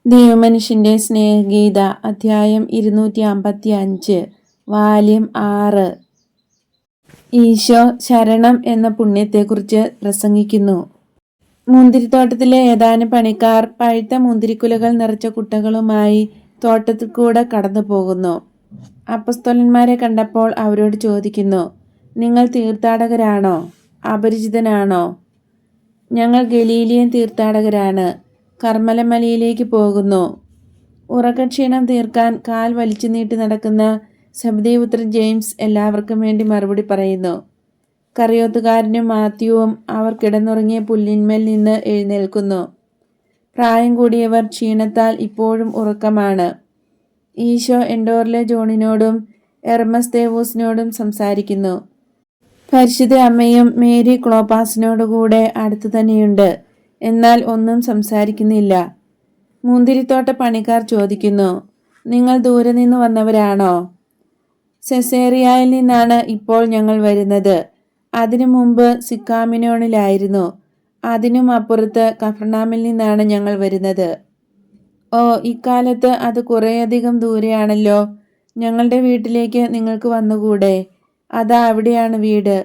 ദൈവമനുഷ്യന്റെ സ്നേഹഗീത അധ്യായം 255 വാല്യം 6. ഈശോ ശരണം എന്ന പുണ്യത്തെക്കുറിച്ച് പ്രസംഗിക്കുന്നു. മുന്തിരിത്തോട്ടത്തിലെ ഏതാനും പണിക്കാർ പഴുത്ത മുന്തിരിക്കുലകൾ നിറച്ച കുട്ടകളുമായി തോട്ടത്തിൽ കൂടെ കടന്നു പോകുന്നു. അപ്പസ്തോലന്മാരെ കണ്ടപ്പോൾ അവരോട് ചോദിക്കുന്നു, നിങ്ങൾ തീർത്ഥാടകരാണോ? അപരിചിതനാണോ? ഞങ്ങൾ ഗലീലിയൻ തീർത്ഥാടകരാണ്. കർമ്മലമലയിലേക്ക് പോകുന്നു. ഉറക്കക്ഷീണം തീർക്കാൻ കാൽ വലിച്ചു നീട്ടി നടക്കുന്ന സെബെദെയിപുത്രൻ ജെയിംസ് എല്ലാവർക്കും വേണ്ടി മറുപടി പറയുന്നു. കറിയോത്തുകാരനും മാത്യുവും അവർ കിടന്നുറങ്ങിയ പുല്ലിന്മേൽ നിന്ന് എഴുന്നേൽക്കുന്നു. പ്രായം കൂടിയവർ ക്ഷീണത്താൽ ഇപ്പോഴും ഉറക്കമാണ്. ഈശോ എൻഡോറിലെ ജോണിനോടും എർമസ്തേവൂസിനോടും സംസാരിക്കുന്നു. പരിശുദ്ധ അമ്മയും മേരി ക്ലോപ്പാസിനോടുകൂടെ അടുത്തു തന്നെയുണ്ട്. എന്നാൽ ഒന്നും സംസാരിക്കുന്നില്ല. മുന്തിരിത്തോട്ട പണിക്കാർ ചോദിക്കുന്നു, നിങ്ങൾ ദൂരെ നിന്ന് വന്നവരാണോ? സെസേറിയായിൽ നിന്നാണ് ഇപ്പോൾ ഞങ്ങൾ വരുന്നത്. അതിനു മുമ്പ് സിക്കാമിനോണിലായിരുന്നു. അതിനും അപ്പുറത്ത് കഫർനാമിൽ നിന്നാണ് ഞങ്ങൾ വരുന്നത്. ഓ, ഇക്കാലത്ത് അത് കുറേയധികം ദൂരെയാണല്ലോ. ഞങ്ങളുടെ വീട്ടിലേക്ക് നിങ്ങൾക്ക് വന്നുകൂടെ? അതാ അവിടെയാണ് വീട്.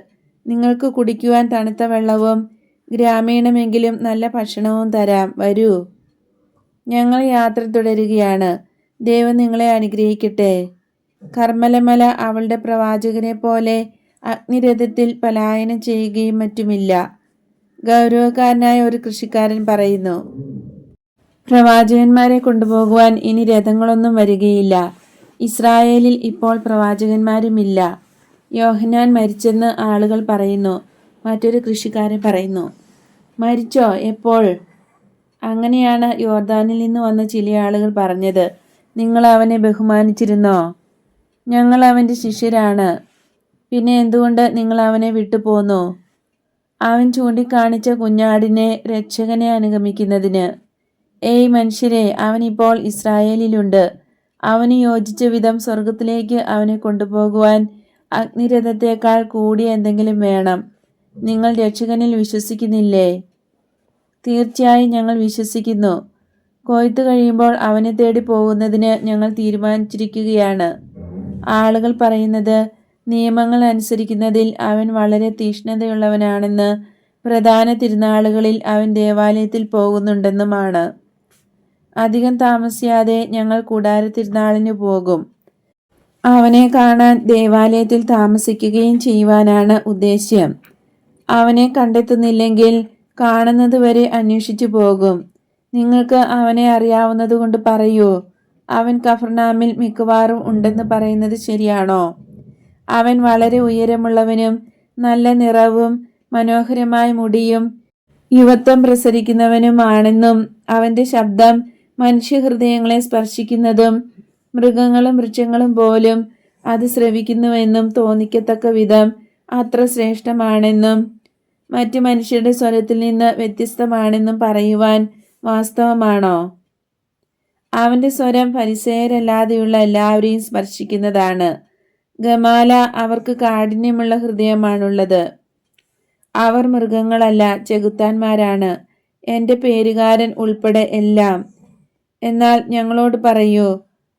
നിങ്ങൾക്ക് കുടിക്കുവാൻ തണുത്ത വെള്ളവും ഗ്രാമീണമെങ്കിലും നല്ല ഭക്ഷണവും തരാം. വരൂ. ഞങ്ങൾ യാത്ര തുടരുകയാണ്. ദൈവം നിങ്ങളെ അനുഗ്രഹിക്കട്ടെ. കർമ്മലമല അവളുടെ പ്രവാചകനെ പോലെ അഗ്നിരഥത്തിൽ പലായനം ചെയ്യുകയും മറ്റുമില്ല. ഗൗരവക്കാരനായ ഒരു കൃഷിക്കാരൻ പറയുന്നു. പ്രവാചകന്മാരെ കൊണ്ടുപോകുവാൻ ഇനി രഥങ്ങളൊന്നും വരികയില്ല. ഇസ്രായേലിൽ ഇപ്പോൾ പ്രവാചകന്മാരുമില്ല. യോഹന്നാൻ മരിച്ചെന്ന് ആളുകൾ പറയുന്നു. മറ്റൊരു കൃഷിക്കാരൻ പറയുന്നു, മരിച്ചോ? എപ്പോൾ? അങ്ങനെയാണ് യോർദാനിൽ നിന്ന് വന്ന ചില ആളുകൾ പറഞ്ഞത്. നിങ്ങൾ അവനെ ബഹുമാനിച്ചിരുന്നോ? ഞങ്ങൾ അവൻ്റെ ശിഷ്യരാണ്. പിന്നെ എന്തുകൊണ്ട് നിങ്ങൾ അവനെ വിട്ടുപോന്നു? അവൻ ചൂണ്ടിക്കാണിച്ച കുഞ്ഞാടിനെ, രക്ഷകനെ അനുഗമിക്കുന്നതിന്. ഏയ് മനുഷ്യരെ, അവൻ ഇപ്പോൾ ഇസ്രായേലിലുണ്ട്. അവന് യോജിച്ച വിധം സ്വർഗത്തിലേക്ക് അവനെ കൊണ്ടുപോകുവാൻ അഗ്നിരഥത്തേക്കാൾ കൂടിയ എന്തെങ്കിലും വേണം. നിങ്ങൾ രക്ഷകനിൽ വിശ്വസിക്കുന്നില്ലേ? തീർച്ചയായും ഞങ്ങൾ വിശ്വസിക്കുന്നു. കൊയ്ത്ത് കഴിയുമ്പോൾ അവനെ തേടി പോകുന്നതിന് ഞങ്ങൾ തീരുമാനിച്ചിരിക്കുകയാണ്. ആളുകൾ പറയുന്നത് നിയമങ്ങൾ അനുസരിക്കുന്നതിൽ അവൻ വളരെ തീക്ഷ്ണതയുള്ളവനാണെന്ന്, പ്രധാന തിരുനാളുകളിൽ അവൻ ദേവാലയത്തിൽ പോകുന്നുണ്ടെന്നുമാണ്. അധികം താമസിയാതെ ഞങ്ങൾ കൂടാര തിരുനാളിന് പോകും. അവനെ കാണാൻ ദേവാലയത്തിൽ താമസിക്കുകയും ചെയ്യുവാനാണ് ഉദ്ദേശ്യം. അവനെ കണ്ടെത്തുന്നില്ലെങ്കിൽ കാണുന്നതുവരെ അന്വേഷിച്ചു പോകും. നിങ്ങൾക്ക് അവനെ അറിയാവുന്നതുകൊണ്ട് പറയൂ. അവൻ കഫർനാമിൽ മിക്കവാറും ഉണ്ടെന്ന് പറയുന്നത് ശരിയാണോ? അവൻ വളരെ ഉയരമുള്ളവനും നല്ല നിറവും മനോഹരമായ മുടിയും യുവത്വം പ്രസരിക്കുന്നവനുമാണെന്നും അവൻ്റെ ശബ്ദം മനുഷ്യഹൃദയങ്ങളെ സ്പർശിക്കുന്നതും മൃഗങ്ങളും വൃക്ഷങ്ങളും പോലും അത് ശ്രവിക്കുന്നുവെന്നും തോന്നിക്കത്തക്ക വിധം അത്ര ശ്രേഷ്ഠമാണെന്നും മറ്റു മനുഷ്യരുടെ സ്വരത്തിൽ നിന്ന് വ്യത്യസ്തമാണെന്നും പറയുവാൻ വാസ്തവമാണോ? അവൻ്റെ സ്വരം ഫരിസേയരല്ലാതെയുള്ള എല്ലാവരെയും സ്പർശിക്കുന്നതാണ്. ഗമാല അവർക്ക് കാഠിന്യമുള്ള ഹൃദയമാണുള്ളത്. അവർ മൃഗങ്ങളല്ല, ചെകുത്താന്മാരാണ്, എൻ്റെ പേരുകാരൻ ഉൾപ്പെടെ എല്ലാം. എന്നാൽ ഞങ്ങളോട് പറയൂ.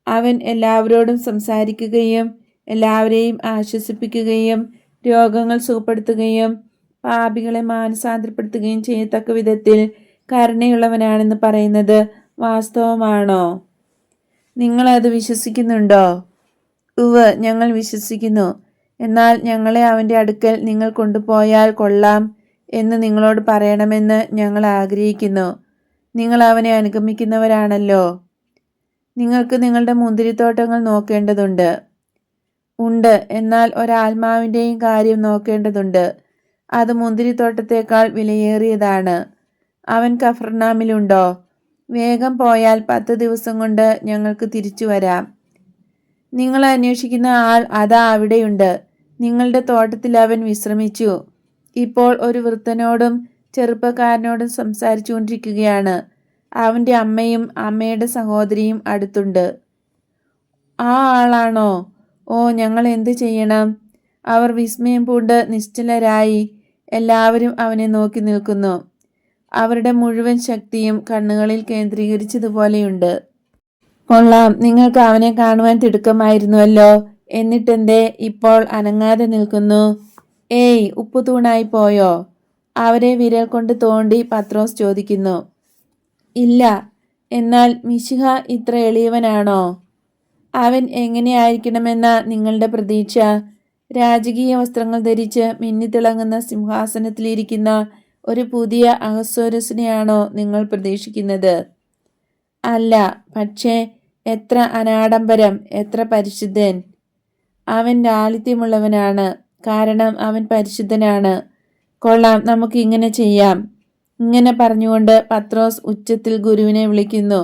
അവൻ എല്ലാവരോടും സംസാരിക്കുകയും എല്ലാവരെയും ആശ്വസിപ്പിക്കുകയും രോഗങ്ങൾ സുഖപ്പെടുത്തുകയും പാപികളെ മാനസാന്തരപ്പെടുത്തുകയും ചെയ്യത്തക്ക വിധത്തിൽ കരുണയുള്ളവനാണെന്ന് പറയുന്നത് വാസ്തവമാണോ? നിങ്ങൾ അത് വിശ്വസിക്കുന്നുണ്ടോ? ഉവ്വ്, ഞങ്ങൾ വിശ്വസിക്കുന്നു. എന്നാൽ ഞങ്ങളെ അവൻ്റെ അടുക്കൽ നിങ്ങൾ കൊണ്ടുപോയാൽ കൊള്ളാം എന്ന് നിങ്ങളോട് പറയണമെന്ന് ഞങ്ങൾ ആഗ്രഹിക്കുന്നു. നിങ്ങൾ അവനെ അനുഗമിക്കുന്നവരാണല്ലോ. നിങ്ങൾക്ക് നിങ്ങളുടെ മുന്തിരിത്തോട്ടങ്ങൾ നോക്കേണ്ടതുണ്ട്. ഉണ്ട്, എന്നാൽ ഒരാത്മാവിൻ്റെയും കാര്യം നോക്കേണ്ടതുണ്ട്. അത് മുന്തിരിത്തോട്ടത്തേക്കാൾ വിലയേറിയതാണ്. അവൻ കഫർനാമിലുണ്ടോ? വേഗം പോയാൽ 10 ദിവസം കൊണ്ട് ഞങ്ങൾക്ക് തിരിച്ചു വരാം. നിങ്ങൾ അന്വേഷിക്കുന്ന ആൾ അതാ അവിടെയുണ്ട്. നിങ്ങളുടെ തോട്ടത്തിൽ അവൻ വിശ്രമിച്ചു. ഇപ്പോൾ ഒരു വൃദ്ധനോടും ചെറുപ്പക്കാരനോടും സംസാരിച്ചു കൊണ്ടിരിക്കുകയാണ്. അവൻ്റെ അമ്മയും അമ്മയുടെ സഹോദരിയും അടുത്തുണ്ട്. ആ ആളാണോ? ഓ, ഞങ്ങൾ എന്തു ചെയ്യണം? അവർ വിസ്മയം പൂണ്ട് നിശ്ചലരായി എല്ലാവരും അവനെ നോക്കി നിൽക്കുന്നു. അവരുടെ മുഴുവൻ ശക്തിയും കണ്ണുകളിൽ കേന്ദ്രീകരിച്ചതുപോലെയുണ്ട്. കൊള്ളാം, നിങ്ങൾക്ക് അവനെ കാണുവാൻ തിടുക്കമായിരുന്നുവല്ലോ. എന്നിട്ടെന്തേ ഇപ്പോൾ അനങ്ങാതെ നിൽക്കുന്നു? ഏയ്, ഉപ്പുതൂണായി പോയോ? അവരെ വിരൽ കൊണ്ട് തോണ്ടി പത്രോസ് ചോദിക്കുന്നു. ഇല്ല. എന്നാൽ മിശിഹ ഇത്ര എളിയവനാണോ? അവൻ എങ്ങനെയായിരിക്കണമെന്ന നിങ്ങളുടെ പ്രതീക്ഷ? രാജകീയ വസ്ത്രങ്ങൾ ധരിച്ച് മിന്നിത്തിളങ്ങുന്ന സിംഹാസനത്തിലിരിക്കുന്ന ഒരു പുതിയ അഹസ്വേരോസിനെയാണോ നിങ്ങൾ പ്രതീക്ഷിക്കുന്നത്? അല്ല, പക്ഷേ എത്ര അനാഡംബരം, എത്ര പരിശുദ്ധൻ! അവൻ ലാളിത്യമുള്ളവനാണ്, കാരണം അവൻ പരിശുദ്ധനാണ്. കൊള്ളാം, നമുക്ക് ഇങ്ങനെ ചെയ്യാം. ഇങ്ങനെ പറഞ്ഞുകൊണ്ട് പത്രോസ് ഉച്ചത്തിൽ ഗുരുവിനെ വിളിക്കുന്നു.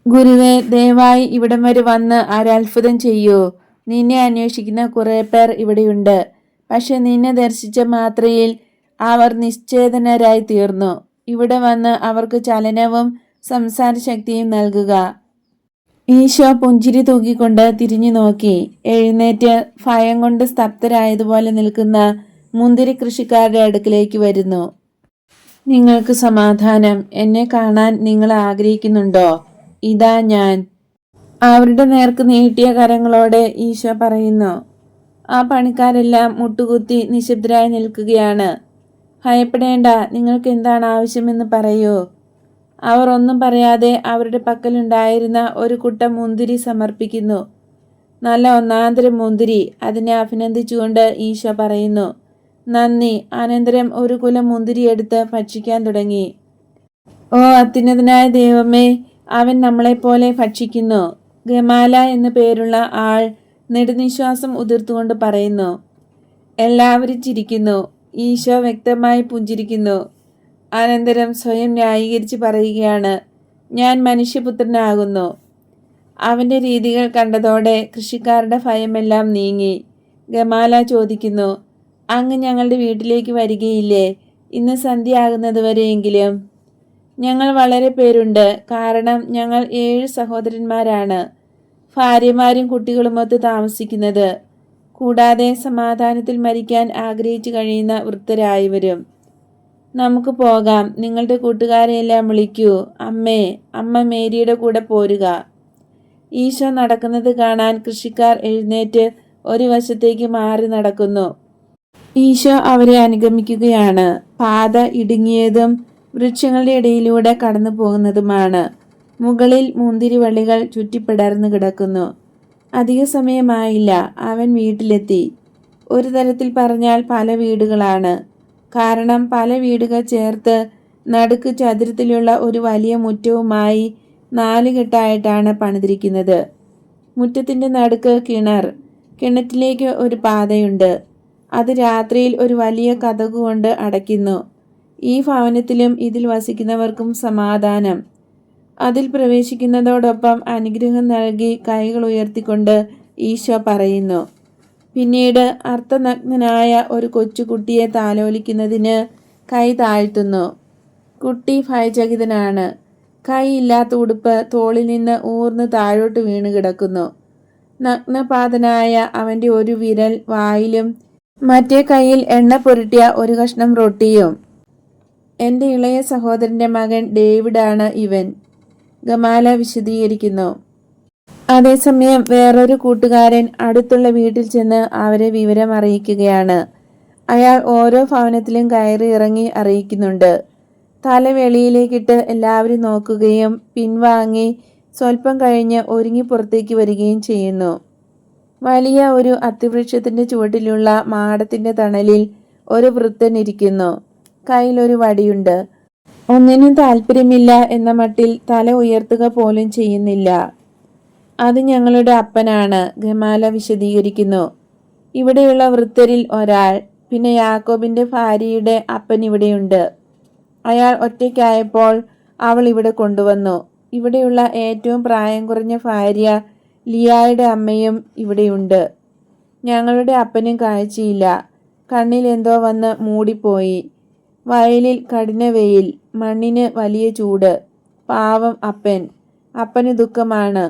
ഗുരുവേ, ദയവായി ഇവിടം വരെ വന്ന് ഒരത്ഭുതം ചെയ്യൂ. നിന്നെ അന്വേഷിക്കുന്ന കുറെ പേർ ഇവിടെയുണ്ട്. പക്ഷെ നിന്നെ ദർശിച്ച മാത്രയിൽ അവർ നിശ്ചേതനരായി തീർന്നു. ഇവിടെ വന്ന് അവർക്ക് ചലനവും സംസാരശക്തിയും നൽകുക. ഈശോ പുഞ്ചിരി തൂക്കിക്കൊണ്ട് തിരിഞ്ഞു നോക്കി. എഴുന്നേറ്റ് ഭയം കൊണ്ട് സ്തബ്ധരായതുപോലെ നിൽക്കുന്ന മുന്തിരി കൃഷിക്കാരുടെ അടുക്കിലേക്ക് വരുന്നു. നിങ്ങൾക്ക് സമാധാനം. എന്നെ കാണാൻ നിങ്ങൾ ആഗ്രഹിക്കുന്നുണ്ടോ? ഇതാ ഞാൻ. അവരുടെ നേർക്ക് നീട്ടിയ കരങ്ങളോടെ ഈശോ പറയുന്നു. ആ പണിക്കാരെല്ലാം മുട്ടുകുത്തി നിശബ്ദരായി നിൽക്കുകയാണ്. ഭയപ്പെടേണ്ട, നിങ്ങൾക്ക് എന്താണ് ആവശ്യമെന്ന് പറയൂ. അവർ ഒന്നും പറയാതെ അവരുടെ പക്കലുണ്ടായിരുന്ന ഒരു കുട്ട മുന്തിരി സമർപ്പിക്കുന്നു. നല്ല ഒന്നാന്തരം മുന്തിരി. അതിനെ അഭിനന്ദിച്ചുകൊണ്ട് ഈശോ പറയുന്നു, നന്ദി. അനന്തരം ഒരു കുല മുന്തിരി എടുത്ത് ഭക്ഷിക്കാൻ തുടങ്ങി. ഓ അത്യുന്നതനായ ദൈവമേ, അവൻ നമ്മളെപ്പോലെ ഭക്ഷിക്കുന്നു. ഗമാല എന്നു പേരുള്ള ആൾ നെടുനിശ്വാസം ഉതിർത്തുകൊണ്ട് പറയുന്നു. എല്ലാവരും ചിരിക്കുന്നു. ഈശോ വ്യക്തമായി പുഞ്ചിരിക്കുന്നു. അനന്തരം സ്വയം ന്യായീകരിച്ച് പറയുകയാണ്, ഞാൻ മനുഷ്യപുത്രനാകുന്നു. അവൻ്റെ രീതികൾ കണ്ടതോടെ കൃഷിക്കാരുടെ ഭയമെല്ലാം നീങ്ങി. ഗമാല ചോദിക്കുന്നു, അങ്ങ് ഞങ്ങളുടെ വീട്ടിലേക്ക് വരികയില്ലേ, ഇന്ന് സന്ധ്യയാകുന്നതുവരെയെങ്കിലും? ഞങ്ങൾ വളരെ പേരുണ്ട്, കാരണം ഞങ്ങൾ 7 സഹോദരന്മാരാണ്, ഭാര്യമാരും കുട്ടികളുമൊത്ത് താമസിക്കുന്നത്, കൂടാതെ സമാധാനത്തിൽ മരിക്കാൻ ആഗ്രഹിച്ചു കഴിയുന്ന വൃദ്ധരായവരും. നമുക്ക് പോകാം. നിങ്ങളുടെ കൂട്ടുകാരെയെല്ലാം വിളിക്കൂ. അമ്മ മേരിയുടെ കൂടെ പോരുക. ഈശോ നടക്കുന്നത് കാണാൻ കൃഷിക്കാർ എഴുന്നേറ്റ് ഒരു വശത്തേക്ക് മാറി നടക്കുന്നു. ഈശോ അവരെ അനുഗമിക്കുകയാണ്. പാത ഇടുങ്ങിയതും വൃക്ഷങ്ങളുടെ ഇടയിലൂടെ കടന്നു പോകുന്നതുമാണ്. മുകളിൽ മുന്തിരിവള്ളികൾ ചുറ്റിപ്പിടർന്നു കിടക്കുന്നു. അധിക സമയമായില്ല, അവൻ വീട്ടിലെത്തി. ഒരു തരത്തിൽ പറഞ്ഞാൽ പല വീടുകളാണ്. കാരണം പല വീടുകൾ ചേർത്ത് നടുക്ക് ചതുരത്തിലുള്ള ഒരു വലിയ മുറ്റവുമായി 4 കെട്ടായിട്ടാണ് പണിതിരിക്കുന്നത്. മുറ്റത്തിൻ്റെ നടുക്ക് കിണർ. കിണറ്റിലേക്ക് ഒരു പാതയുണ്ട്. അത് രാത്രിയിൽ ഒരു വലിയ കതക് കൊണ്ട് അടയ്ക്കുന്നു. ഈ ഭവനത്തിലും ഇതിൽ വസിക്കുന്നവർക്കും സമാധാനം. അതിൽ പ്രവേശിക്കുന്നതോടൊപ്പം അനുഗ്രഹം നൽകി കൈകൾ ഉയർത്തിക്കൊണ്ട് ഈശോ പറയുന്നു. പിന്നീട് അർത്ഥനഗ്നനായ ഒരു കൊച്ചുകുട്ടിയെ താലോലിക്കുന്നതിന് കൈ താഴ്ത്തുന്നു. കുട്ടി ഭയചകിതനാണ്. കൈയില്ലാത്ത ഉടുപ്പ് തോളിൽ നിന്ന് ഊർന്ന് താഴോട്ട് വീണ് കിടക്കുന്നു. നഗ്നപാതനായ അവൻ്റെ ഒരു വിരൽ വായിലും മറ്റേ കൈയിൽ എണ്ണ പുരട്ടിയ ഒരു കഷ്ണം റൊട്ടിയും. എൻ്റെ ഇളയ സഹോദരൻ്റെ മകൻ ഡേവിഡാണ് ഇവൻ, ഗമാല വിശദീകരിക്കുന്നു. അതേസമയം വേറൊരു കൂട്ടുകാരൻ അടുത്തുള്ള വീട്ടിൽ ചെന്ന് അവരെ വിവരം അറിയിക്കുകയാണ്. അയാൾ ഓരോ ഭവനത്തിലും കയറി ഇറങ്ങി അറിയിക്കുന്നുണ്ട്. തല വെളിയിലേക്കിട്ട് എല്ലാവരും നോക്കുകയും പിൻവാങ്ങി സ്വല്പം കഴിഞ്ഞ് ഒരുങ്ങി പുറത്തേക്ക് വരികയും ചെയ്യുന്നു. വലിയ ഒരു അത്തിവൃക്ഷത്തിൻ്റെ ചുവട്ടിലുള്ള മാടത്തിൻ്റെ തണലിൽ ഒരു വൃദ്ധൻ ഇരിക്കുന്നു. കയ്യിലൊരു വടിയുണ്ട്. ഒന്നിനും താല്പര്യമില്ല എന്ന മട്ടിൽ തല ഉയർത്തുക പോലും ചെയ്യുന്നില്ല. അത് ഞങ്ങളുടെ അപ്പനാണ്, ഗമാല വിശദീകരിക്കുന്നു. ഇവിടെയുള്ള വൃദ്ധരിൽ ഒരാൾ. പിന്നെ യാക്കോബിൻ്റെ ഭാര്യയുടെ അപ്പൻ ഇവിടെയുണ്ട്. അയാൾ ഒറ്റയ്ക്കായപ്പോൾ അവൾ ഇവിടെ കൊണ്ടുവന്നു. ഇവിടെയുള്ള ഏറ്റവും പ്രായം കുറഞ്ഞ ഭാര്യ ലിയായുടെ അമ്മയും ഇവിടെയുണ്ട്. ഞങ്ങളുടെ അപ്പനും കാഴ്ചയില്ല. കണ്ണിൽ എന്തോ വന്ന് മൂടിപ്പോയി. വയലിൽ കഠിന വെയിൽ, മണ്ണിന് വലിയ ചൂട്. പാവം അപ്പൻ. അപ്പന് ദുഃഖമാണ്,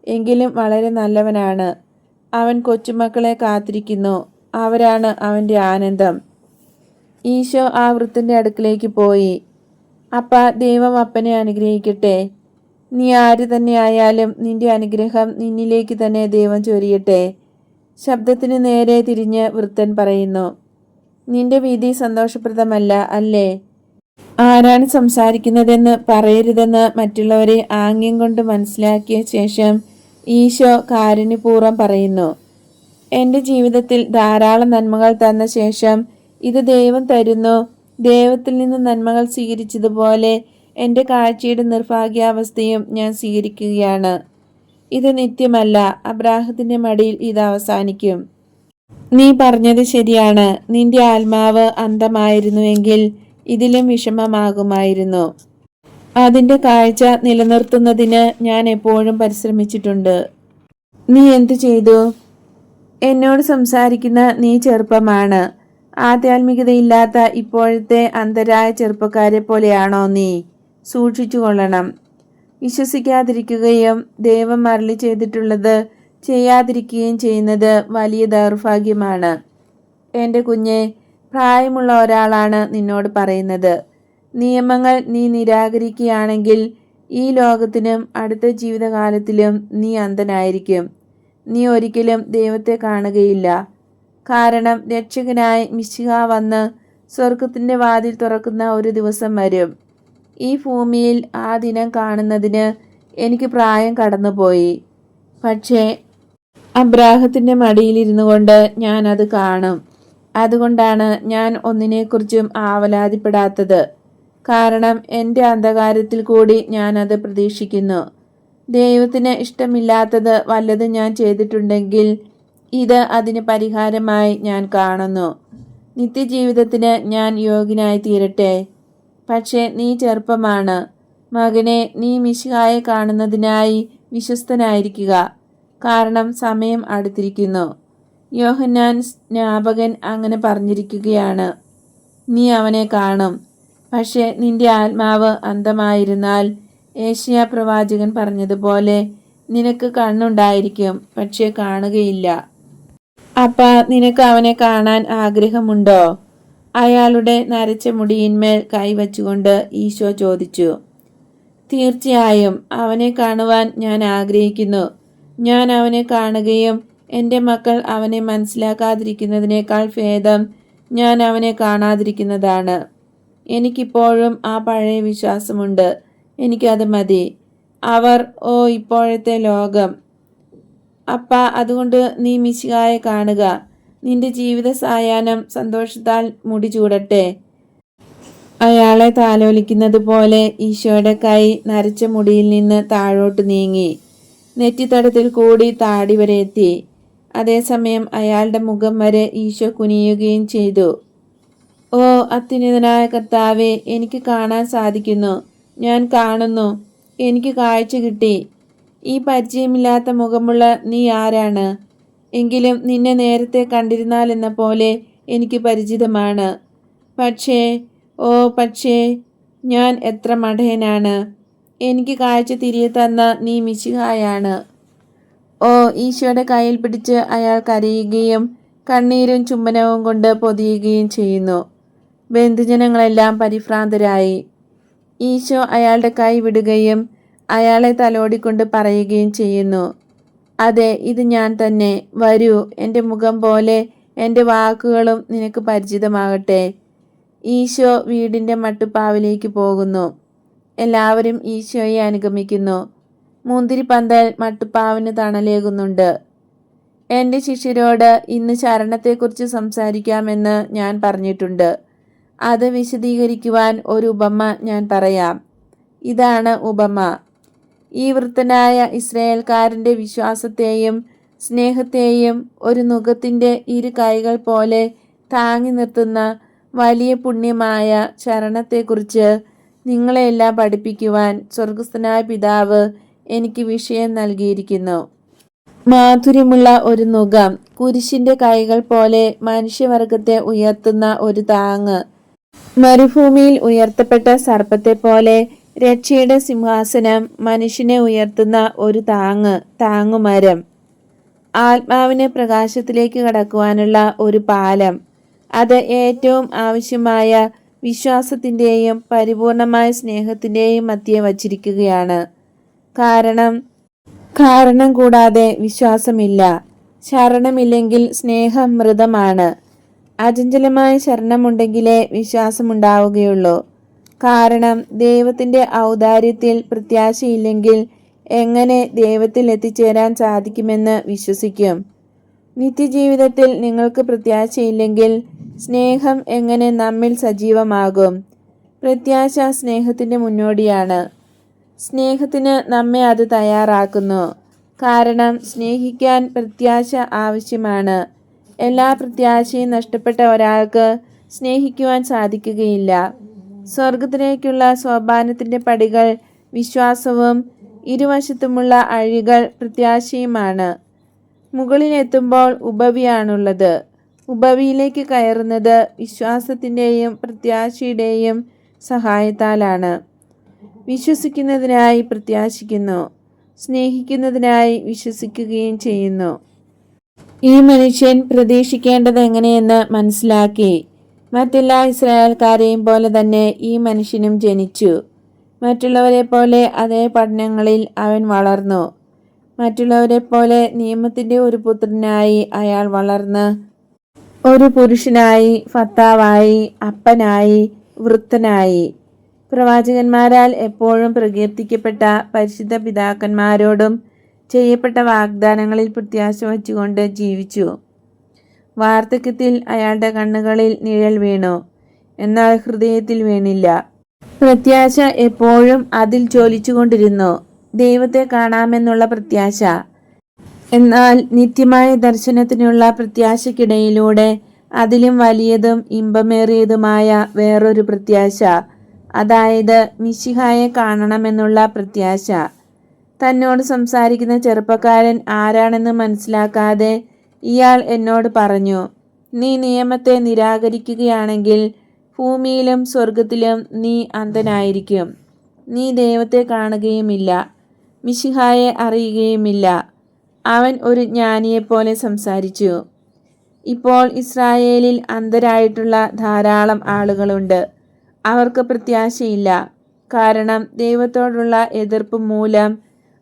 എങ്കിലും വളരെ നല്ലവനാണ്. അവൻ കൊച്ചുമക്കളെ കാത്തിരിക്കുന്നു. അവരാണ് അവൻ്റെ ആനന്ദം. ഈശോ ആ വൃദ്ധൻ്റെ അടുക്കിലേക്ക് പോയി. അപ്പ ദൈവം അപ്പനെ അനുഗ്രഹിക്കട്ടെ. നീ ആര് തന്നെയായാലും നിന്റെ അനുഗ്രഹം നിന്നിലേക്ക് തന്നെ ദൈവം ചൊരിയട്ടെ. ശബ്ദത്തിന് നേരെ തിരിഞ്ഞ് വൃദ്ധൻ പറയുന്നു. നിന്റെ വിധി സന്തോഷപ്രദമല്ല അല്ലേ? ആരാണ് സംസാരിക്കുന്നതെന്ന് പറയരുതെന്ന് മറ്റുള്ളവരെ ആംഗ്യം കൊണ്ട് മനസ്സിലാക്കിയ ശേഷം ഈശോ കാരുണ്യപൂർവ്വം പറയുന്നു. എൻ്റെ ജീവിതത്തിൽ ധാരാളം നന്മകൾ തന്ന ശേഷം ഇത് ദൈവം തരുന്നു. ദൈവത്തിൽ നിന്ന് നന്മകൾ സ്വീകരിച്ചതുപോലെ എൻ്റെ കാഴ്ചയുടെ നിർഭാഗ്യാവസ്ഥയും ഞാൻ സ്വീകരിക്കുകയാണ്. ഇത് നിത്യമല്ല. അബ്രാഹത്തിന്റെ മടിയിൽ ഇത് അവസാനിക്കും. നീ പറഞ്ഞത് ശരിയാണ്. നിന്റെ ആത്മാവ് അന്ധമായിരുന്നുവെങ്കിൽ ഇതിലും വിഷമമാകുമായിരുന്നു. അതിൻ്റെ കാഴ്ച നിലനിർത്തുന്നതിന് ഞാൻ എപ്പോഴും പരിശ്രമിച്ചിട്ടുണ്ട്. നീ എന്തു ചെയ്തു? എന്നോട് സംസാരിക്കുന്ന നീ ചെറുപ്പമാണ്. ആധ്യാത്മികതയില്ലാത്ത ഇപ്പോഴത്തെ അന്ധരായ ചെറുപ്പക്കാരെ പോലെയാണോ നീ? സൂക്ഷിച്ചു കൊള്ളണം. വിശ്വസിക്കാതിരിക്കുകയും ദൈവം അരുളി ചെയ്തിട്ടുള്ളത് ചെയ്യാതിരിക്കുകയും ചെയ്യുന്നത് വലിയ ദൗർഭാഗ്യമാണ്. എൻ്റെ കുഞ്ഞെ, പ്രായമുള്ള ഒരാളാണ് നിന്നോട് പറയുന്നത്. നിയമങ്ങൾ നീ നിരാകരിക്കുകയാണെങ്കിൽ ഈ ലോകത്തിനും അടുത്ത ജീവിതകാലത്തിലും നീ അന്ധനായിരിക്കും. നീ ഒരിക്കലും ദൈവത്തെ കാണുകയില്ല. കാരണം രക്ഷകനായി മിശിഹ വന്ന് സ്വർഗത്തിൻ്റെ വാതിൽ തുറക്കുന്ന ഒരു ദിവസം വരും. ഈ ഭൂമിയിൽ ആ ദിനം കാണുന്നതിന് എനിക്ക് പ്രായം കടന്നുപോയി. പക്ഷേ അബ്രാഹത്തിൻ്റെ മടിയിലിരുന്നു കൊണ്ട് ഞാൻ അത് കാണും. അതുകൊണ്ടാണ് ഞാൻ ഒന്നിനെക്കുറിച്ചും ആവലാതിപ്പെടാത്തത്. കാരണം എൻ്റെ അന്ധകാരത്തിൽ കൂടി ഞാനത് പ്രതീക്ഷിക്കുന്നു. ദൈവത്തിന് ഇഷ്ടമില്ലാത്തത് വല്ലതും ഞാൻ ചെയ്തിട്ടുണ്ടെങ്കിൽ ഇത് അതിന് പരിഹാരമായി ഞാൻ കാണുന്നു. നിത്യജീവിതത്തിന് ഞാൻ യോഗ്യനായി തീരട്ടെ. പക്ഷേ നീ ചെറുപ്പമാണ്. മകനെ, നീ മിശിഹായെ കാണുന്നതിനായി വിശ്വസ്തനായിരിക്കുക. കാരണം സമയം അടുത്തിരിക്കുന്നു. യോഹന്നാൻ സ്നാപകൻ അങ്ങനെ പറഞ്ഞിരിക്കുകയാണ്. നീ അവനെ കാണും. പക്ഷേ നിന്റെ ആത്മാവ് അന്ധമായിരുന്നാൽ ഏശയ്യാ പ്രവാചകൻ പറഞ്ഞതുപോലെ നിനക്ക് കണ്ണുണ്ടായിരിക്കും, പക്ഷേ കാണുകയില്ല. അപ്പ നിനക്ക് അവനെ കാണാൻ ആഗ്രഹമുണ്ടോ? അയാളുടെ നരച്ച മുടിയിന്മേൽ കൈവച്ചുകൊണ്ട് ഈശോ ചോദിച്ചു. തീർച്ചയായും അവനെ കാണുവാൻ ഞാൻ ആഗ്രഹിക്കുന്നു. ഞാൻ അവനെ കാണുകയും എൻ്റെ മക്കൾ അവനെ മനസ്സിലാക്കാതിരിക്കുന്നതിനേക്കാൾ ഭേദം ഞാൻ അവനെ കാണാതിരിക്കുന്നതാണ്. എനിക്കിപ്പോഴും ആ പഴയ വിശ്വാസമുണ്ട്. എനിക്കത് മതി. അവർ ഇപ്പോഴത്തെ ലോകം. അപ്പ അതുകൊണ്ട് നീ മിശിഹായെ കാണുക. നിന്റെ ജീവിത സായാഹ്നം സന്തോഷത്താൽ മുടി ചൂടട്ടെ. അയാളെ താലോലിക്കുന്നത് പോലെ ഈശോയുടെ കൈ നരച്ച മുടിയിൽ നിന്ന് താഴോട്ട് നീങ്ങി നെറ്റിത്തടത്തിൽ കൂടി താടി വരെ എത്തി. അതേസമയം അയാളുടെ മുഖം വരെ ഈശോ കുനിയുകയും ചെയ്തു. ഓ അത്യുന്നതനായ കർത്താവേ, എനിക്ക് കാണാൻ സാധിക്കുന്നു. ഞാൻ കാണുന്നു. എനിക്ക് കാഴ്ച കിട്ടി. ഈ പരിചയമില്ലാത്ത മുഖമുള്ള നീ ആരാണ്? എങ്കിലും നിന്നെ നേരത്തെ കണ്ടിരുന്നാലെന്ന പോലെ എനിക്ക് പരിചിതമാണ്. പക്ഷേ ഞാൻ എത്ര മഠയനാണ്. എനിക്ക് കാഴ്ച തിരികെ തന്ന നീ മിശിഹായാണ്. ഈശോയുടെ കയ്യിൽ പിടിച്ച് അയാൾ കരയുകയും കണ്ണീരും ചുംബനവും കൊണ്ട് പൊതിയുകയും ചെയ്യുന്നു. ബന്ധുജനങ്ങളെല്ലാം പരിഭ്രാന്തരായി. ഈശോ അയാളുടെ കൈ വിടുകയും അയാളെ തലോടിക്കൊണ്ട് പറയുകയും ചെയ്യുന്നു. അതെ, ഇത് ഞാൻ തന്നെ. വരൂ, എൻ്റെ മുഖം പോലെ എൻ്റെ വാക്കുകളും നിനക്ക് പരിചിതമാകട്ടെ. ഈശോ വീടിൻ്റെ മട്ടുപ്പാവിലേക്ക് പോകുന്നു. എല്ലാവരും ഈശോയെ അനുഗമിക്കുന്നു. മുന്തിരിപ്പന്തൽ മട്ടുപ്പാവിന് തണലേകുന്നുണ്ട്. എൻ്റെ ശിഷ്യരോട് ഇന്ന് ശരണത്തെക്കുറിച്ച് സംസാരിക്കാമെന്ന് ഞാൻ പറഞ്ഞിട്ടുണ്ട്. അത് വിശദീകരിക്കുവാൻ ഒരു ഉപമ ഞാൻ പറയാം. ഇതാണ് ഉപമ. ഈ വൃദ്ധനായ ഇസ്രായേൽക്കാരൻ്റെ വിശ്വാസത്തെയും സ്നേഹത്തെയും ഒരു നുകത്തിൻ്റെ ഇരു കൈകൾ പോലെ താങ്ങി നിർത്തുന്ന വലിയ പുണ്യമായ ശരണത്തെക്കുറിച്ച് നിങ്ങളെല്ലാം പഠിപ്പിക്കുവാൻ സ്വർഗസ്ഥനായ പിതാവ് എനിക്ക് വിഷയം നൽകിയിരിക്കുന്നു. മാധുര്യമുള്ള ഒരു നുകം, കുരിശിന്റെ കൈകൾ പോലെ മനുഷ്യവർഗത്തെ ഉയർത്തുന്ന ഒരു താങ്ങ്, മരുഭൂമിയിൽ ഉയർത്തപ്പെട്ട സർപ്പത്തെ പോലെ രക്ഷയുടെ സിംഹാസനം, മനുഷ്യനെ ഉയർത്തുന്ന ഒരു താങ്ങുമരം, ആത്മാവിനെ പ്രകാശത്തിലേക്ക് കടക്കുവാനുള്ള ഒരു പാലം. അത് ഏറ്റവും ആവശ്യമായ വിശ്വാസത്തിൻ്റെയും പരിപൂർണമായ സ്നേഹത്തിൻ്റെയും മധ്യേ വച്ചിരിക്കുകയാണ്. കാരണം കൂടാതെ വിശ്വാസമില്ല. ശരണമില്ലെങ്കിൽ സ്നേഹം മൃതമാണ്. അചഞ്ചലമായ ശരണമുണ്ടെങ്കിലേ വിശ്വാസമുണ്ടാവുകയുള്ളൂ. കാരണം ദൈവത്തിൻ്റെ ഔദാര്യത്തിൽ പ്രത്യാശയില്ലെങ്കിൽ എങ്ങനെ ദൈവത്തിൽ എത്തിച്ചേരാൻ സാധിക്കുമെന്ന് വിശ്വസിക്കും? നിത്യജീവിതത്തിൽ നിങ്ങൾക്ക് പ്രത്യാശയില്ലെങ്കിൽ സ്നേഹം എങ്ങനെ നമ്മിൽ സജീവമാകും? പ്രത്യാശ സ്നേഹത്തിൻ്റെ മുന്നോടിയാണ്. സ്നേഹത്തിന് നമ്മെ അത് തയ്യാറാക്കുന്നു. കാരണം സ്നേഹിക്കാൻ പ്രത്യാശ ആവശ്യമാണ്. എല്ലാ പ്രത്യാശയും നഷ്ടപ്പെട്ട ഒരാൾക്ക് സ്നേഹിക്കുവാൻ സാധിക്കുകയില്ല. സ്വർഗത്തിലേക്കുള്ള സോപാനത്തിൻ്റെ പടികൾ വിശ്വാസവും ഇരുവശത്തുമുള്ള അഴികൾ പ്രത്യാശയുമാണ്. മുകളിലെത്തുമ്പോൾ ഉപവിയാണുള്ളത്. ഉപവിയിലേക്ക് കയറുന്നത് വിശ്വാസത്തിൻ്റെയും പ്രത്യാശയുടെയും സഹായത്താലാണ്. വിശ്വസിക്കുന്നതിനായി പ്രത്യാശിക്കുന്നു, സ്നേഹിക്കുന്നതിനായി വിശ്വസിക്കുകയും ചെയ്യുന്നു. ഈ മനുഷ്യൻ പ്രതീക്ഷിക്കേണ്ടത് എങ്ങനെയെന്ന് മനസ്സിലാക്കി. മറ്റെല്ലാ ഇസ്രായേൽക്കാരെയും പോലെ തന്നെ ഈ മനുഷ്യനും ജനിച്ചു. മറ്റുള്ളവരെ പോലെ അതേ പഠനങ്ങളിൽ അവൻ വളർന്നു. മറ്റുള്ളവരെ പോലെ നിയമത്തിൻ്റെ ഒരു പുത്രനായി അയാൾ വളർന്ന് ഒരു പുരുഷനായി, ഭർത്താവായി, അപ്പനായി, വൃദ്ധനായി. പ്രവാചകന്മാരാൽ എപ്പോഴും പ്രകീർത്തിക്കപ്പെട്ട പരിശുദ്ധ പിതാക്കന്മാരോടും ചെയ്യപ്പെട്ട വാഗ്ദാനങ്ങളിൽ പ്രത്യാശ വച്ചുകൊണ്ട് ജീവിച്ചു. വാർദ്ധക്യത്തിൽ അയാളുടെ കണ്ണുകളിൽ നിഴൽ വീണു, എന്നാൽ ഹൃദയത്തിൽ വീണില്ല. പ്രത്യാശ എപ്പോഴും അതിൽ ജ്വലിച്ചുകൊണ്ടിരുന്നു, ദൈവത്തെ കാണാമെന്നുള്ള പ്രത്യാശ. എന്നാൽ നിത്യമായ ദർശനത്തിനുള്ള പ്രത്യാശയ്ക്കിടയിലൂടെ അതിലും വലിയതും ഇമ്പമേറിയതുമായ വേറൊരു പ്രത്യാശ, അതായത് മിശിഹായെ കാണണമെന്നുള്ള പ്രത്യാശ. തന്നോട് സംസാരിക്കുന്ന ചെറുപ്പക്കാരൻ ആരാണെന്ന് മനസ്സിലാക്കാതെ ഇയാൾ എന്നോട് പറഞ്ഞു, നീ നിയമത്തെ നിരാകരിക്കുകയാണെങ്കിൽ ഭൂമിയിലും സ്വർഗത്തിലും നീ അന്ധനായിരിക്കും. നീ ദൈവത്തെ കാണുകയുമില്ല, മിശിഹായെ അറിയുകയുമില്ല. അവൻ ഒരു ജ്ഞാനിയെപ്പോലെ സംസാരിച്ചു. ഇപ്പോൾ ഇസ്രായേലിൽ അന്ധരായിട്ടുള്ള ധാരാളം ആളുകളുണ്ട്. അവർക്ക് പ്രത്യാശയില്ല. കാരണം ദൈവത്തോടുള്ള എതിർപ്പ് മൂലം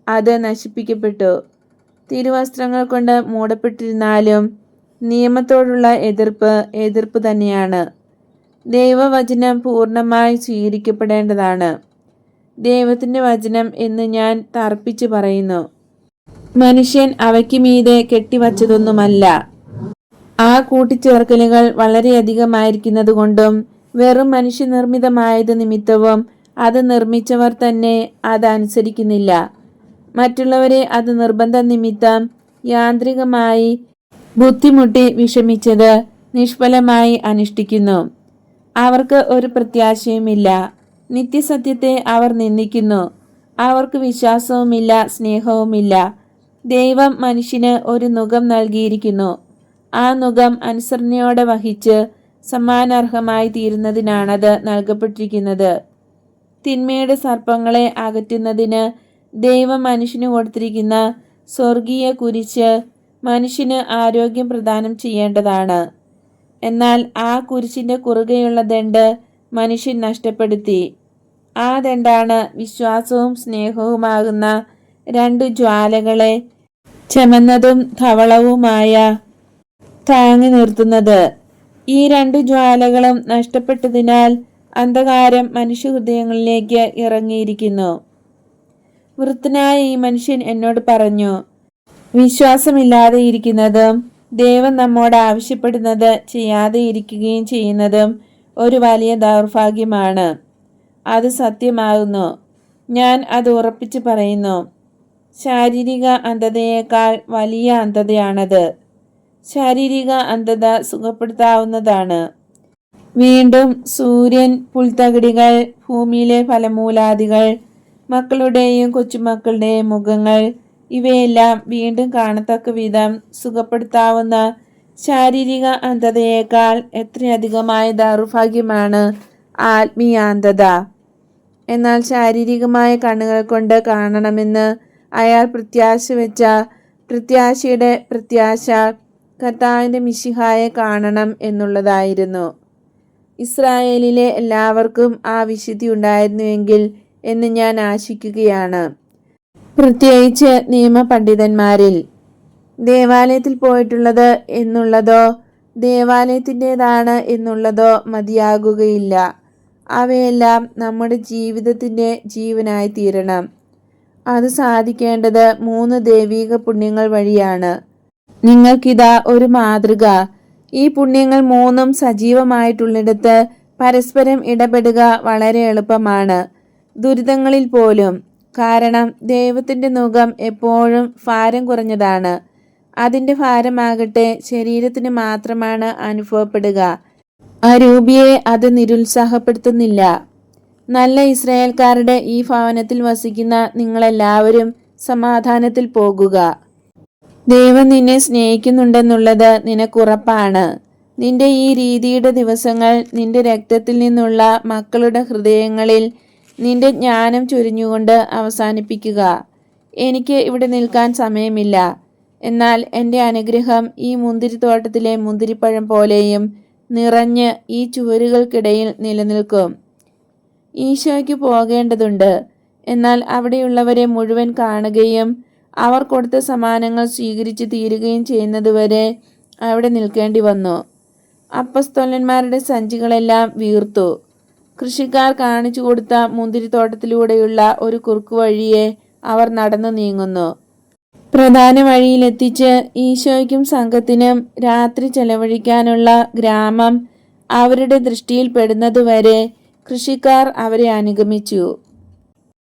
അത് നശിപ്പിക്കപ്പെട്ടു. തിരുവസ്ത്രങ്ങൾ കൊണ്ട് മൂടപ്പെട്ടിരുന്നാലും നിയമത്തോടുള്ള എതിർപ്പ് തന്നെയാണ്. ദൈവവചനം പൂർണ്ണമായി സ്വീകരിക്കപ്പെടേണ്ടതാണ്. ദൈവത്തിൻ്റെ വചനം എന്ന് ഞാൻ തർപ്പിച്ചു പറയുന്നു. മനുഷ്യൻ അവയ്ക്ക് മീതെ കെട്ടിവച്ചതൊന്നുമല്ല. ആ കൂട്ടിച്ചേർക്കലുകൾ വളരെയധികമായിരിക്കുന്നതുകൊണ്ടും വെറും മനുഷ്യനിർമ്മിതമായത് നിമിത്തവും അത് നിർമ്മിച്ചവർ തന്നെ അതനുസരിക്കുന്നില്ല. മറ്റുള്ളവരെ അത് നിർബന്ധ നിമിത്തം യാന്ത്രികമായി ബുദ്ധിമുട്ടി വിഷമിച്ചത് നിഷ്ഫലമായി അനുഷ്ഠിക്കുന്നു. അവർക്ക് ഒരു പ്രത്യാശയുമില്ല. നിത്യസത്യത്തെ അവർ നിന്ദിക്കുന്നു. അവർക്ക് വിശ്വാസവുമില്ല, സ്നേഹവുമില്ല. ദൈവം മനുഷ്യന് ഒരു നുകം നൽകിയിരിക്കുന്നു. ആ നുകം അനുസരണയോടെ വഹിച്ച് സമ്മാനാർഹമായി തീരുന്നതിനാണത് നൽകപ്പെട്ടിരിക്കുന്നത്. തിന്മയുടെ സർപ്പങ്ങളെ അകറ്റുന്നതിന് ദൈവം മനുഷ്യന് കൊടുത്തിരിക്കുന്ന സ്വർഗീയ കുരിശ് മനുഷ്യന് ആരോഗ്യം പ്രദാനം ചെയ്യേണ്ടതാണ്. എന്നാൽ ആ കുരിശിൻ്റെ കുറുകെയുള്ള ദണ്ട് മനുഷ്യൻ നഷ്ടപ്പെടുത്തി. ആ ദണ്ടാണ് വിശ്വാസവും സ്നേഹവുമാകുന്ന രണ്ടു ജ്വാലകളെ ചെമന്നതും ധവളവുമായ താങ്ങി നിർത്തുന്നത്. ഈ രണ്ടു ജ്വാലകളും നഷ്ടപ്പെട്ടതിനാൽ അന്ധകാരം മനുഷ്യഹൃദയങ്ങളിലേക്ക് ഇറങ്ങിയിരിക്കുന്നു. വൃദ്ധനായ ഈ മനുഷ്യൻ എന്നോട് പറഞ്ഞു, വിശ്വാസമില്ലാതെ ഇരിക്കുന്നതും ദൈവം നമ്മോട് ആവശ്യപ്പെടുന്നത് ചെയ്യാതെ ഇരിക്കുകയും ചെയ്യുന്നതും ഒരു വലിയ ദൗർഭാഗ്യമാണ്. അത് സത്യമാകുന്നു. ഞാൻ അത് ഉറപ്പിച്ച് പറയുന്നു. ശാരീരിക അന്ധതയേക്കാൾ വലിയ അന്ധതയാണത്. ശാരീരിക അന്ധത സുഖപ്പെടുത്താവുന്നതാണ്. വീണ്ടും സൂര്യൻ, പുൽത്തകിടികൾ, ഭൂമിയിലെ ഫലമൂലാദികൾ, മക്കളുടെയും കൊച്ചുമക്കളുടെയും മുഖങ്ങൾ, ഇവയെല്ലാം വീണ്ടും കാണത്തക്ക വിധം സുഖപ്പെടുത്താവുന്ന ശാരീരിക അന്ധതയേക്കാൾ എത്രയധികമായ ദൗർഭാഗ്യമാണ് ആത്മീയാന്ധത. എന്നാൽ ശാരീരികമായ കണ്ണുകൾ കൊണ്ട് കാണണമെന്ന് അയാൾ പ്രത്യാശ വെച്ച പ്രത്യാശയുടെ പ്രത്യാശ കർത്താവിൻ്റെ മിശിഹായെ കാണണം എന്നുള്ളതായിരുന്നു. ഇസ്രായേലിലെ എല്ലാവർക്കും ആ വിശുദ്ധി ഉണ്ടായിരുന്നുവെങ്കിൽ എന്ന് ഞാൻ ആശിക്കുകയാണ്. പ്രത്യേകിച്ച് നിയമപണ്ഡിതന്മാരിൽ. ദേവാലയത്തിൽ പോയിട്ടുള്ളത് എന്നുള്ളതോ ദേവാലയത്തിൻ്റെതാണ് എന്നുള്ളതോ മതിയാകുകയില്ല. അവയെല്ലാം നമ്മുടെ ജീവിതത്തിൻ്റെ ജീവനായി തീരണം. അത് സാധിക്കേണ്ടത് 3 ദൈവിക പുണ്യങ്ങൾ വഴിയാണ്. നിങ്ങൾക്കിതാ ഒരു മാതൃക. ഈ പുണ്യങ്ങൾ 3ഉം സജീവമായിട്ടുള്ളിടത്ത് പരസ്പരം ഇടപെടുക വളരെ എളുപ്പമാണ്, ദുരിതങ്ങളിൽ പോലും. കാരണം ദൈവത്തിൻ്റെ മുഖം എപ്പോഴും ഭാരം കുറഞ്ഞതാണ്. അതിൻ്റെ ഭാരമാകട്ടെ ശരീരത്തിന് മാത്രമാണ് അനുഭവപ്പെടുക. അരൂപിയെ അത് നിരുത്സാഹപ്പെടുത്തുന്നില്ല. നല്ല ഇസ്രായേൽക്കാരുടെ ഈ ഭവനത്തിൽ വസിക്കുന്ന നിങ്ങളെല്ലാവരും സമാധാനത്തിൽ പോകുക. ദൈവം നിന്നെ സ്നേഹിക്കുന്നുണ്ടെന്നുള്ളത് നിനക്കുറപ്പാണ്. നിന്റെ ഈ രീതിയുടെ ദിവസങ്ങൾ നിന്റെ രക്തത്തിൽ നിന്നുള്ള മക്കളുടെ ഹൃദയങ്ങളിൽ നിന്റെ ജ്ഞാനം ചൊരിഞ്ഞുകൊണ്ട് അവസാനിപ്പിക്കുക. എനിക്ക് ഇവിടെ നിൽക്കാൻ സമയമില്ല. എന്നാൽ എൻ്റെ അനുഗ്രഹം ഈ മുന്തിരിത്തോട്ടത്തിലെ മുന്തിരിപ്പഴം പോലെയും നിറഞ്ഞ് ഈ ചുവരുകൾക്കിടയിൽ നിലനിൽക്കും. ഈശോയ്ക്ക് പോകേണ്ടതുണ്ട്. എന്നാൽ അവിടെയുള്ളവരെ മുഴുവൻ കാണുകയും അവർ കൊടുത്ത സമ്മാനങ്ങൾ സ്വീകരിച്ച് തീരുകയും ചെയ്യുന്നതുവരെ അവിടെ നിൽക്കേണ്ടി വന്നു. അപ്പസ്തോലന്മാരുടെ സഞ്ചികളെല്ലാം വീർത്തു. കൃഷിക്കാർ കാണിച്ചു കൊടുത്ത മുന്തിരിത്തോട്ടത്തിലൂടെയുള്ള ഒരു കുറുക്കുവഴിയെ അവർ നടന്നു നീങ്ങുന്നു. പ്രധാന വഴിയിലെത്തിച്ച് ഈശോയ്ക്കും സംഘത്തിനും രാത്രി ചെലവഴിക്കാനുള്ള ഗ്രാമം അവരുടെ ദൃഷ്ടിയിൽ പെടുന്നതുവരെ കൃഷിക്കാർ അവരെ അനുഗമിച്ചു.